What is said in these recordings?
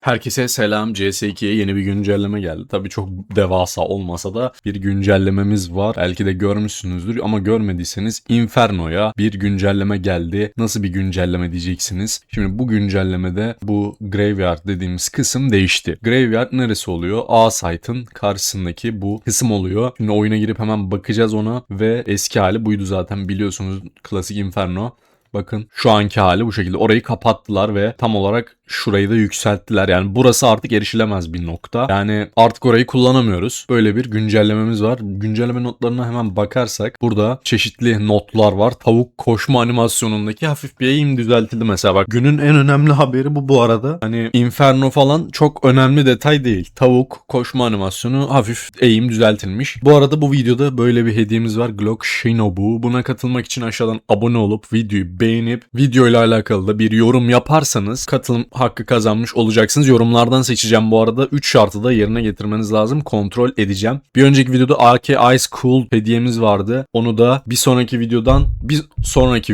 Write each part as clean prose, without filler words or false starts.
Herkese selam. CS2'ye yeni bir güncelleme geldi. Tabii çok devasa olmasa da bir güncellememiz var. Belki de görmüşsünüzdür ama görmediyseniz Inferno'ya bir güncelleme geldi. Nasıl bir güncelleme diyeceksiniz? Şimdi bu güncellemede bu Graveyard dediğimiz kısım değişti. Graveyard neresi oluyor? A site'ın karşısındaki bu kısım oluyor. Şimdi oyuna girip hemen bakacağız ona ve eski hali buydu zaten biliyorsunuz. Klasik Inferno. Bakın şu anki hali bu şekilde. Orayı kapattılar ve tam olarak şurayı da yükselttiler. Yani burası artık erişilemez bir nokta. Yani artık orayı kullanamıyoruz. Böyle bir güncellememiz var. Güncelleme notlarına hemen bakarsak burada çeşitli notlar var. Tavuk koşma animasyonundaki hafif bir eğim düzeltildi mesela. Bak günün en önemli haberi bu arada. Hani Inferno falan çok önemli detay değil. Tavuk koşma animasyonu hafif eğim düzeltilmiş. Bu arada bu videoda böyle bir hediyemiz var. Glock Shinobu. Buna katılmak için aşağıdan abone olup videoyu beğenip videoyla alakalı da bir yorum yaparsanız katılım hakkı kazanmış olacaksınız. Yorumlardan seçeceğim bu arada. 3 şartı da yerine getirmeniz lazım. Kontrol edeceğim. Bir önceki videoda AK Ice Cool hediyemiz vardı. Onu da bir sonraki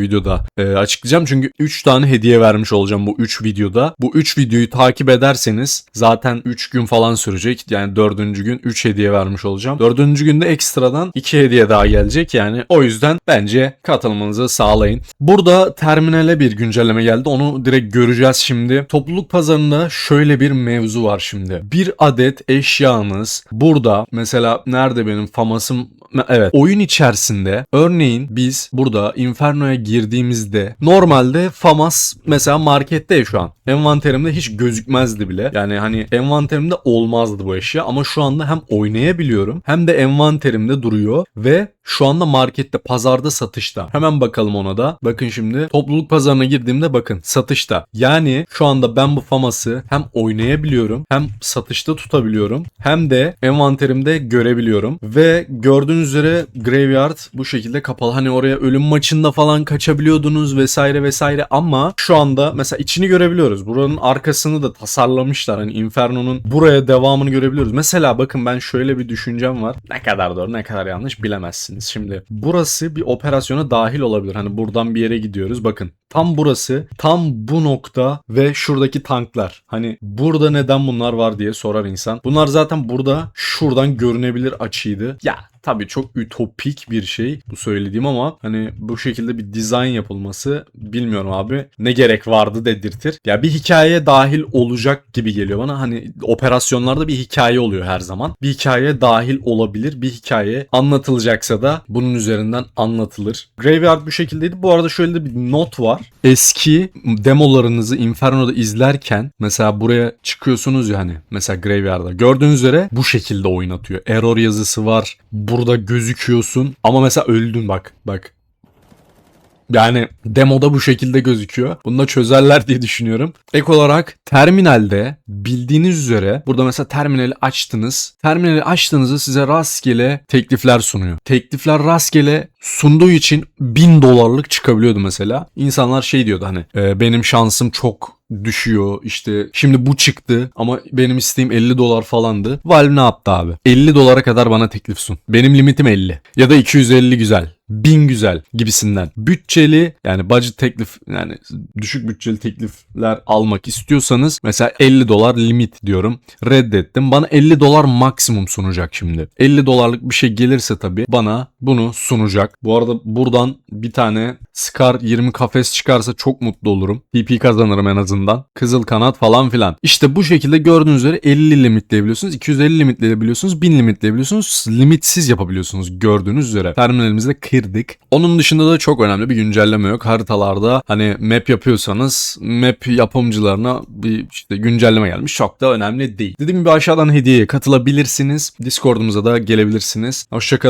videoda açıklayacağım. Çünkü 3 tane hediye vermiş olacağım bu 3 videoda. Bu 3 videoyu takip ederseniz zaten 3 gün falan sürecek. Yani 4. gün 3 hediye vermiş olacağım. 4. günde ekstradan 2 hediye daha gelecek. Yani o yüzden bence katılmanızı sağlayın. Burada terminale bir güncelleme geldi. Onu direkt göreceğiz şimdi. Topluluk pazarında şöyle bir mevzu var şimdi. Bir adet eşyanız burada mesela nerede benim famasım? Evet. Oyun içerisinde örneğin biz burada Inferno'ya girdiğimizde normalde famas mesela markette şu an. Envanterimde hiç gözükmezdi bile. Yani hani envanterimde olmazdı bu eşya ama şu anda hem oynayabiliyorum hem de envanterimde duruyor ve şu anda markette, pazarda satışta. Hemen bakalım ona da. Bakın şimdi topluluk pazarına girdiğimde bakın satışta. Yani şu anda ben bu faması hem oynayabiliyorum hem satışta tutabiliyorum hem de envanterimde görebiliyorum. Ve gördüğünüz üzere Graveyard bu şekilde kapalı. Hani oraya ölüm maçında falan kaçabiliyordunuz vesaire vesaire ama şu anda mesela içini görebiliyoruz. Buranın arkasını da tasarlamışlar. Hani Inferno'nun buraya devamını görebiliyoruz. Mesela bakın ben şöyle bir düşüncem var. Ne kadar doğru ne kadar yanlış bilemezsiniz. Şimdi burası bir operasyona dahil olabilir. Hani buradan bir yere gidiyoruz. Bakın tam burası, tam bu nokta ve şuradaki tanklar. Hani burada neden bunlar var diye sorar insan. Bunlar zaten burada şuradan görünebilir açıydı. Ya tabii çok ütopik bir şey bu söylediğim ama hani bu şekilde bir dizayn yapılması bilmiyorum abi ne gerek vardı dedirtir. Ya bir hikayeye dahil olacak gibi geliyor bana. Hani operasyonlarda bir hikaye oluyor her zaman. Bir hikayeye dahil olabilir. Bir hikaye anlatılacaksa da bunun üzerinden anlatılır. Graveyard bu şekildeydi. Bu arada şöyle de bir not var. Eski demolarınızı Inferno'da izlerken mesela buraya çıkıyorsunuz ya hani mesela Graveyard'da gördüğünüz üzere bu şekilde oynatıyor. Error yazısı var. Burada gözüküyorsun ama mesela öldün bak. Yani demoda bu şekilde gözüküyor. Bunu da çözerler diye düşünüyorum. Ek olarak terminalde bildiğiniz üzere burada mesela terminali açtınız. Terminali açtığınızda size rastgele teklifler sunuyor. Teklifler rastgele sunduğu için $1000 çıkabiliyordu mesela. İnsanlar şey diyordu hani benim şansım çok düşüyor işte şimdi bu çıktı ama benim isteğim $50 falandı. Valve ne yaptı abi? $50 kadar bana teklif sun. Benim limitim 50 ya da 250 güzel. 1000 güzel gibisinden. Bütçeli yani budget teklif yani düşük bütçeli teklifler almak istiyorsanız mesela $50 limit diyorum. Reddettim. Bana $50 maksimum sunacak şimdi. $50'lık bir şey gelirse tabii bana bunu sunacak. Bu arada buradan bir tane Scar 20 kafes çıkarsa çok mutlu olurum. TP kazanırım en azından. Kızıl kanat falan filan. İşte bu şekilde gördüğünüz üzere 50 limitleyebiliyorsunuz. 250 limitleyebiliyorsunuz. 1000 limitleyebiliyorsunuz. Limitsiz yapabiliyorsunuz gördüğünüz üzere. Terminalimizde kırdık. Onun dışında da çok önemli bir güncelleme yok. Haritalarda hani map yapıyorsanız map yapımcılarına bir işte güncelleme gelmiş. Çok da önemli değil. Dediğim gibi aşağıdan hediyeye katılabilirsiniz. Discord'umuza da gelebilirsiniz. Hoşçakalın.